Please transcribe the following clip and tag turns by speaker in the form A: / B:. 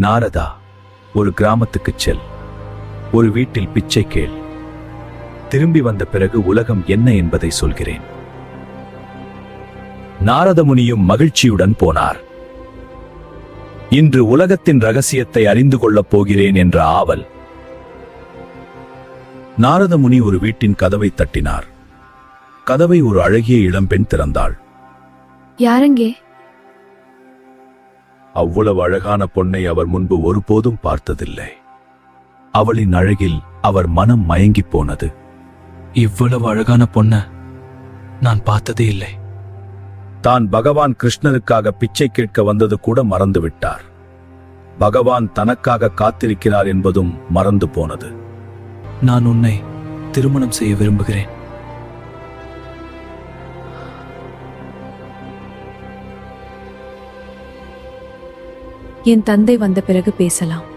A: நாரதா, ஒரு கிராமத்துக்குச் செல். ஒரு வீட்டில் பிச்சை கேள். திரும்பி வந்த பிறகு உலகம் என்ன என்பதை சொல்கிறேன். நாரத முனியும் மகிழ்ச்சியுடன் போனார். இன்று உலகத்தின் ரகசியத்தை அறிந்து கொள்ளப் போகிறேன் என்ற ஆவல். நாரத முனி ஒரு வீட்டின் கதவை தட்டினார். கதவை ஒரு அழகிய இளம்பெண் திறந்தாள்.
B: யாரங்கே?
A: அவ்வளவு அழகான பொன்னை அவர் முன்பு ஒருபோதும் பார்த்ததில்லை. அவளின் அழகில் அவர் மனம் மயங்கிப் போனது.
C: இவ்வளவு அழகான பொண்ண நான் பார்த்ததே இல்லை.
A: தான் பகவான் கிருஷ்ணருக்காக பிச்சை கேட்க வந்தது கூட மறந்துவிட்டார். பகவான் தனக்காக காத்திருக்கிறார் என்பதும் மறந்து போனது.
C: நான் உன்னை திருமணம் செய்ய விரும்புகிறேன்.
B: என் தந்தை வந்த பிறகு பேசலாம்.